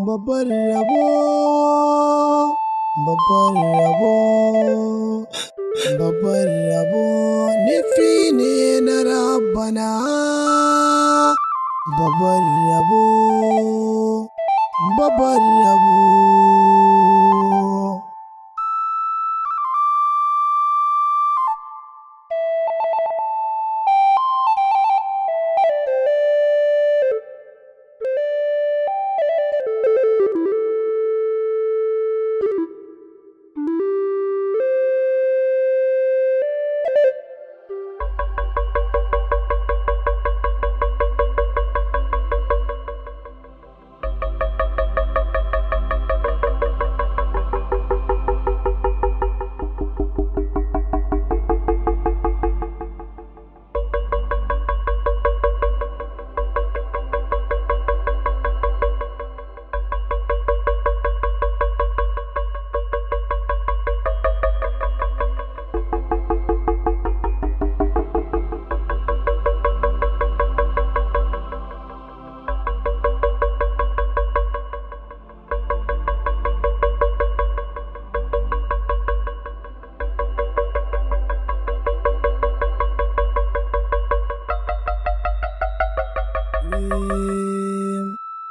babban rabo, babban rabo, babban rabo nufi ne na Rabbana. Babban rabo, babban rabo.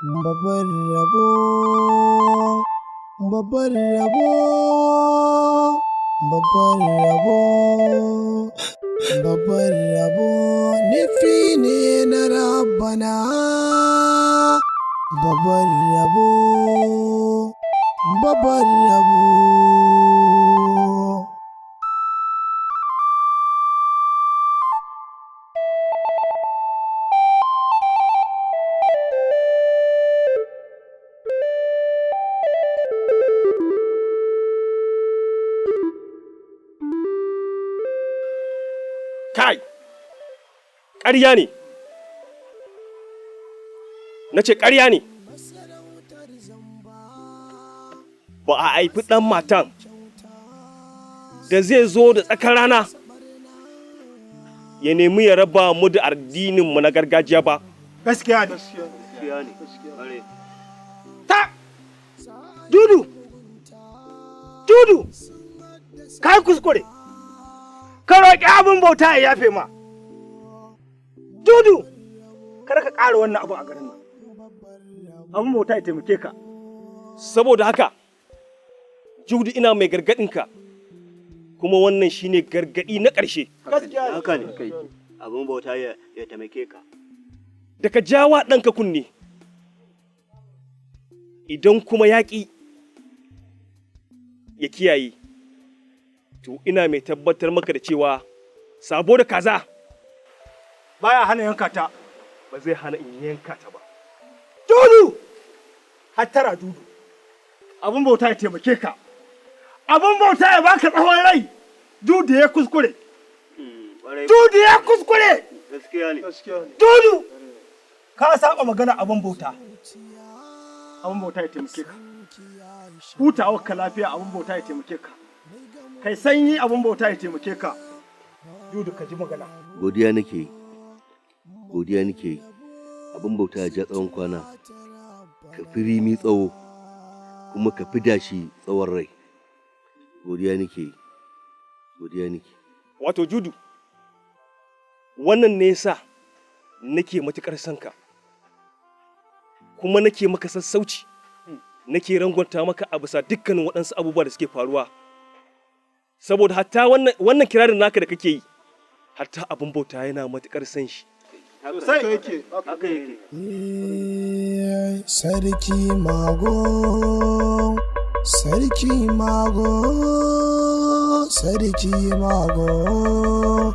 Babban rabo, babban rabo, babban rabo, babban rabo nufi ne na Rabbana. Babban rabo, babban rabo. Kai, ƙarya ne, na ce ƙarya ne, ba a haifi ɗan matan da zai zo da tsakar rana ya nemi ya raba mu da addininmu na gargajiya ba. Gaskiya ne. Ta! Dudu! Dudu! Kai kuskure! Ka roƙi abin bauta ya yafe ma. Dudu! Kar ka ƙara wannan abu a garin nan. Abin bauta ya taimake ka. Saboda haka, Judu ina mai gargaɗinka, kuma wannan shine gargaɗi na ƙarshe. Gaskiya ne. Haka ne kai, abin bauta ya taimake ka. Da ka jawa ɗanka kunne, idan kuma yaƙi ya kiyaye, to ina mai tabbatar maka da cewa sabo da kaza Baya hana yanka ta. ba zai hana in yanka ta ba. Dudu! Hattara Dudu. Abin bauta ya taimake ka. Abin bauta ya baka tsawon rai. Dudu ya kuskure. Dudu ya kuskure. Gaskiya ne. Dudu! Ka saba magana abin bauta. Abin bauta ya taimake ka. Hutawar ka lafiya abin bauta ya taimake ka. Kai sanyi abin bauta ya taimake ka. Dudu ka ji magana. Godiya nake yi. Godiya nake yi. Abin bauta ya ja tsawon kwana. Ka fi rimi tsawo. Kuma ka fi dashi tsawon rai. Godiya nake yi. Godiya nake. Wato Judu, wannan ne yasa nake matuƙar son ka, kuma nake maka sassauci, nake rangwanta maka a bisa dukkanin waɗansu abubuwa da suke faruwa. Saboda hatta wannan kirarin naka da kake yi, hatta abin bauta yana matuƙar son shi. Haka yake. Sarki mago, sarki mago, sarki mago.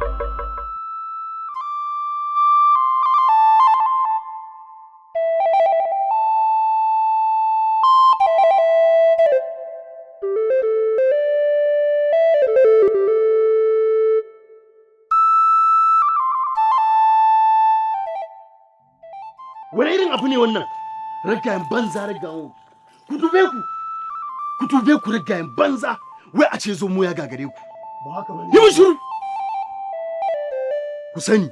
Wani irin abu ne wannan? Ragayen banza ragayen. Ku dube ku ragayen banza. Wai a ce zo mu ya gagare ku. Ba haka bane. Yi mun shiru. Ku sani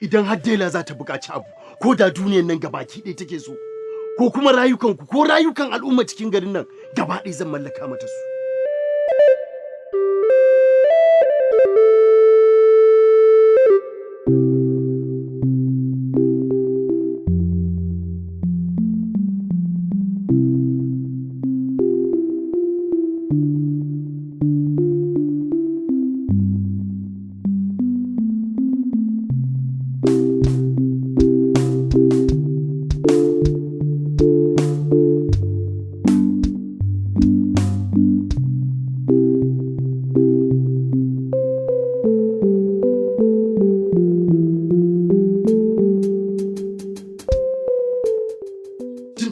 idan har Dela za ta buƙaci abu ko da duniyar nan gabaki ɗaya take so, ko kuma rayukanku ko rayukan al'umma cikin garin nan gaba ɗaya zan mallaka mata su.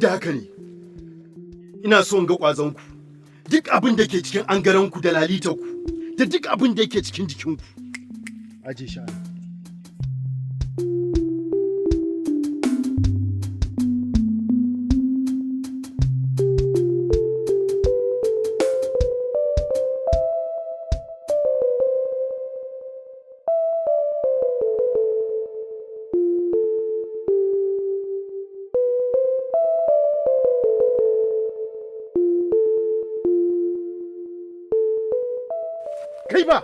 Da haka ne ina son ga ƙwazonku duk abin da ke cikin angaranku da lalitanku da duk abin da yake cikin jikinku aje shi kai ba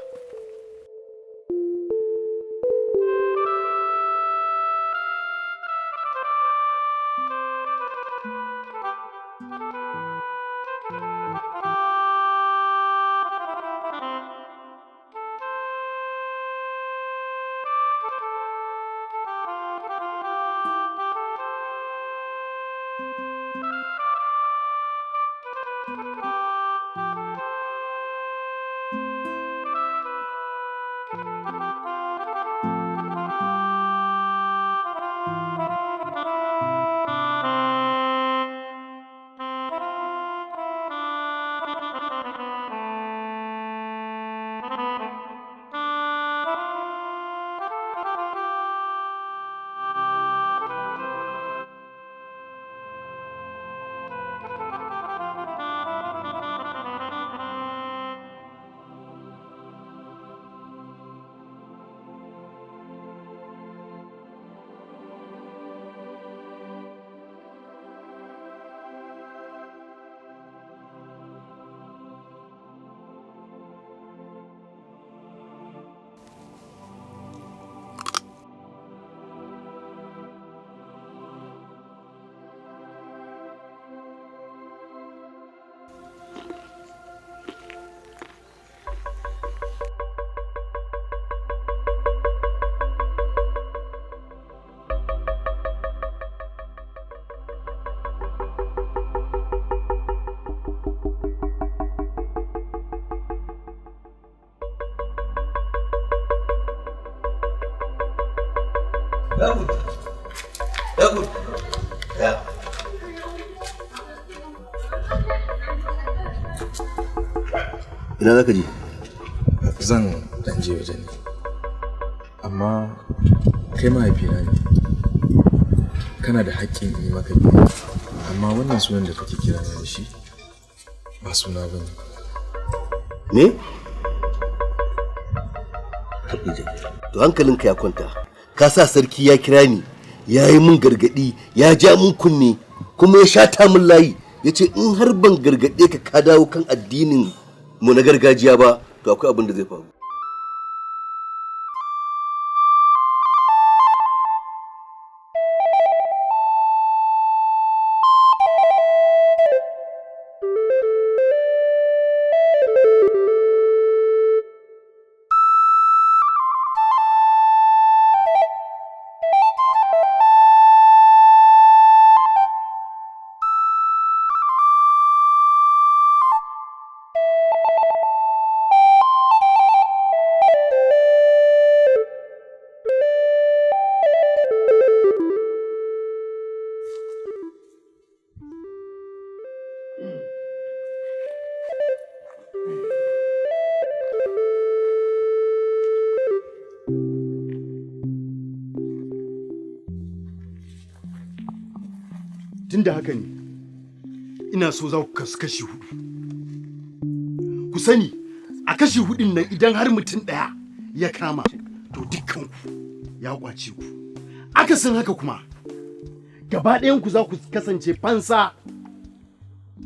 Ina za ka je? Zan ɗan je waje ne. Amma kai mahaifina ne. Kana da haƙƙin yi maka biyu. Amma wannan sunan da kake kira da shi ba suna ba ne. Me? To hankalinka ya kwanta. Ka sa sarki ya kira ni, ya yi min gargaɗi, ya ja min kunne, kuma ya shata min layi. Ya ce in har ban gargaɗe ka dawo kan addinin mu na gargajiya ba, to akwai abin da zai faru. Tunda haka ne, ina so za ku kasu kashi hudu. Ku sani, a kashi hudun nan idan har mutum ɗaya ya kama, to dukkanku ya kwace ku. Akasin haka kuma, gaba ɗayanku za ku kasance fansa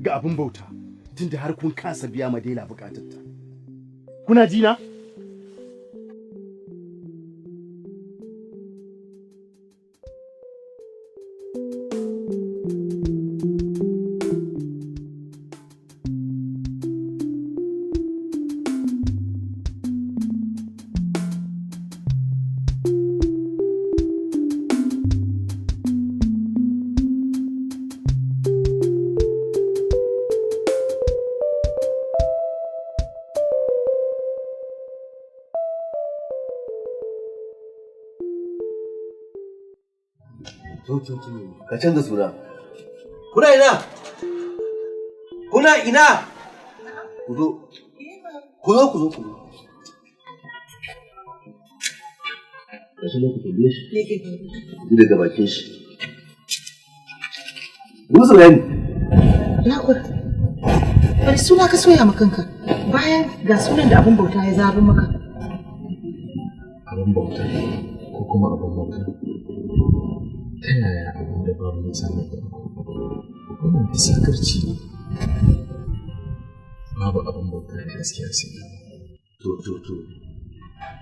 ga abin bauta tunda har kun kasa biya Madela bukatarta. Kuna ji na? Ka canza suna. Kuna ina? Kuna ina? Ku zo. Ku zo. Kashi ne ku tambaye shi. Ji daga bakin shi. Musu bayani. Na kuwa. Wani suna ka soya ma kanka bayan ga sunan da abin bauta ya zaɓi maka. Abin bauta ko kuma abin bauta. Ta yaya abin da babu ya samu ba? Wannan sakarci ne. Babu abin bauta da gaskiya sai. To.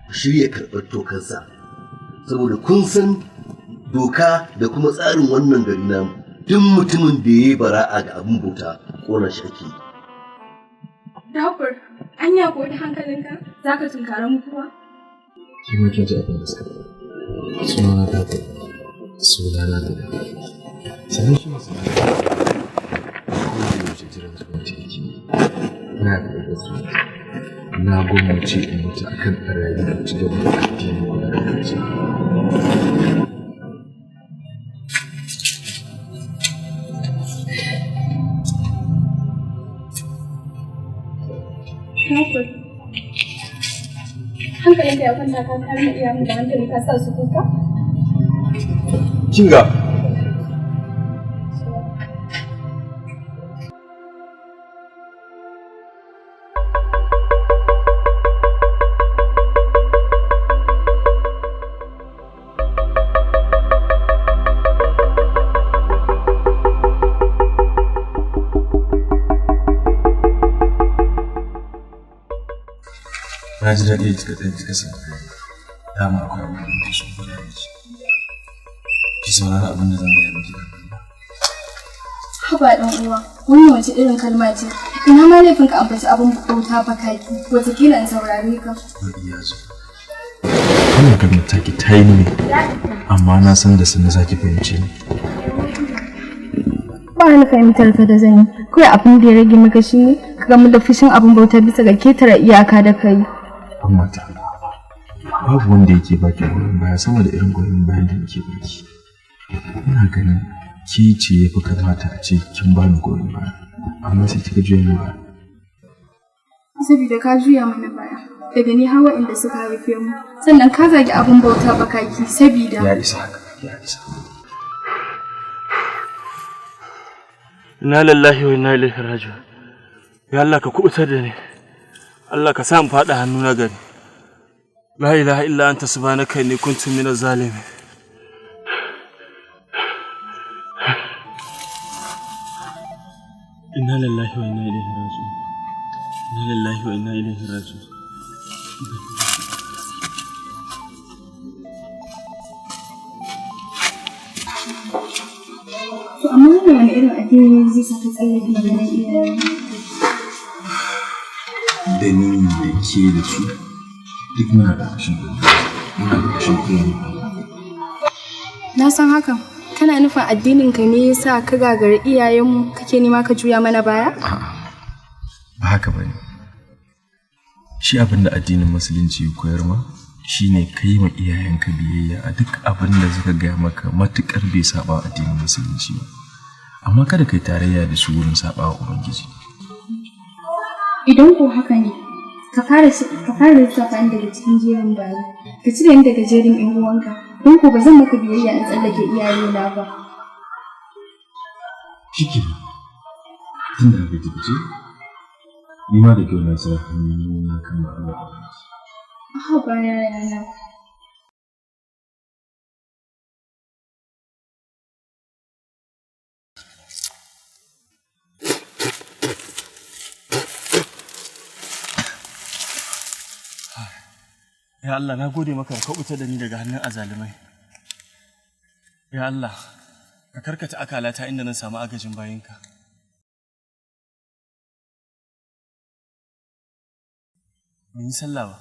Ku shirya karɓar tokansa. Saboda kun san doka da kuma tsarin wannan gari namu. Duk mutumin da ya yi bara'a ga abin bauta ƙona shi ake yi. Dafur, anya ko da hankalinka za ka tunkara mutuwa? Kima kin ji abin da suka faɗa. Sunana Dafur. Sunana da sanin shi ne sanin ko da yaushe jiran zuwa ta yake na da zuwa na gwamnati in mutu akan ɓarayi da ci gaba da addini ko da gargajiya. Hankalinka ya kwanta ka kare na iyayen da hankali ka sa su kuka? Kinga. Na ji daɗi da kika sa dama akwai abin da ke so guda da ke. Ki saurari abin da zan gaya miki da Allah. Haba ɗan uwa, wannan wace irin kalma ce? Ina ma laifin ka ambaci abin bauta bakaki, wataƙila in saurare ka. Ba iya zo. Wannan kalmar taki ta yi ne, amma na san da sanin za ki fahimce ni. Ba ni fahimtar ka da zan yi, kawai abin da ya rage maka shi ne ka gamu da fushin abin bauta bisa ga ketare iyaka da ka yi. Amma ta babu wanda yake baki goyon baya sama da irin goyon bayan da nake baki. Ina ganin ki ce ya fi kamata a ce kin bani goyon baya, amma sai kika juya ni baya. Saboda ka juya mana baya, daga ni har waɗanda suka haife mu, sannan ka zagi abin bauta bakaki saboda. Ya isa haka, ya isa. Inna lillahi wa inna ilaihi raji'un. Ya Allah ka kubutar da ni. Allah ka sa mu fada hannu na gari. La ilaha illa anta subhanaka inni kuntu minaz zalimin. Inna lillahi wa inna ilaihi raji'un. Inna lillahi wa inna ilaihi raji'un. To amma wani irin addini zai saka tsallake da nan iyayen? Da ni da ke da su duk muna da ƙarshen kuma. Na san hakan. Kana nufin addinin ka ne yasa ka gagari iyayenmu kake nema ka juya mana baya? Ba haka bane. Shi abin da addinin musulunci ya koyar ma shine kai ma iyayenka biyayya a duk abin da suka gaya maka matukar bai saba addinin musulunci ba. Amma kada kai tarayya da su wurin saba wa Ubangiji. Idan ko haka ne, ka fara lissafa ni daga cikin jerin baya, ka cire ni daga jerin ƴan uwanka, don ko ba zan maka biyayya in tsallake iyayena ba. Shike, tun da bai tafi ni ma da kyau na sa hannu na kan ma'ana. Haba yana. Ya Allah, na gode maka ka kubuta da ni daga hannun azalumai. Ya Allah, ka karkata akalata inda na samu agajin bayinka. Mun yi sallah ba.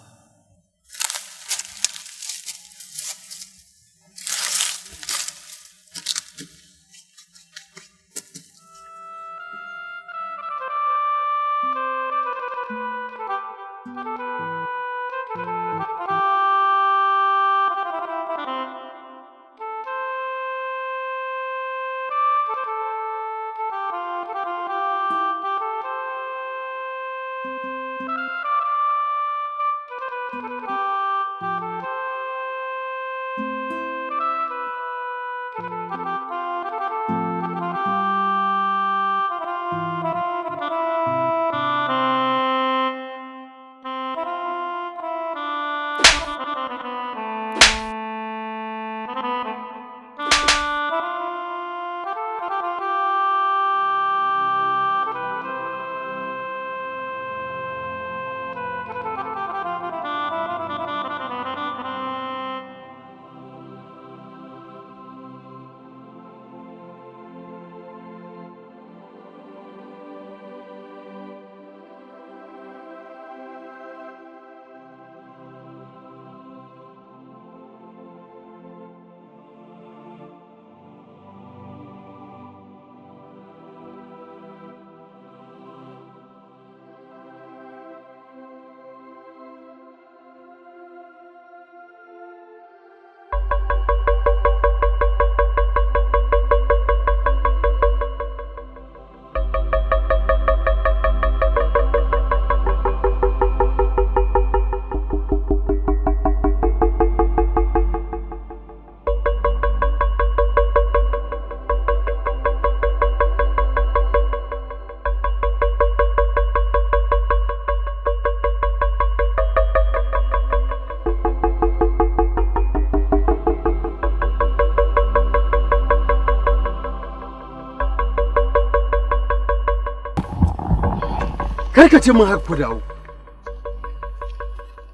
Kai ka ce min haka ku dawo.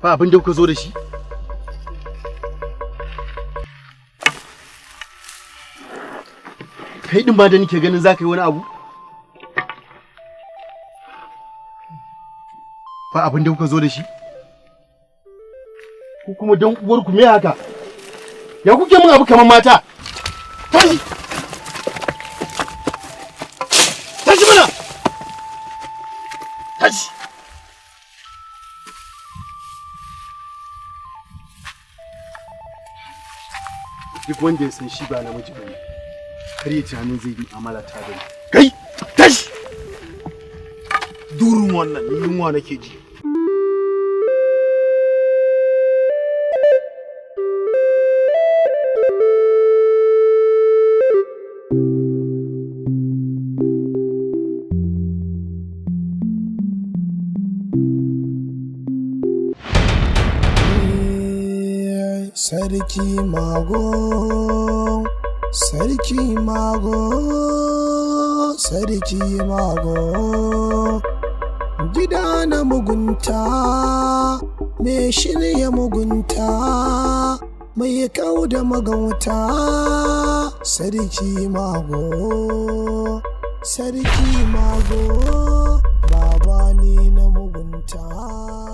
Ba abin da kuka zo da shi? Kai din ba da nake ganin za ka yi wani abu? Ba abin da kuka zo da shi? Ku kuma dan uwarku me haka? Ya kuke min abu kamar mata? Tashi! Tashi mana! Tashi! Duk wanda ya san shi ba namiji bane, kar ya tunanin zai yi amala ta da ni. Kai! Tashi! Durun wannan ni yunwa nake ji. Sarki mago, sarki mago, sarki mago, gida na mugunta, me shirya mugunta, mai kau da magauta, sarki mago, sarki mago.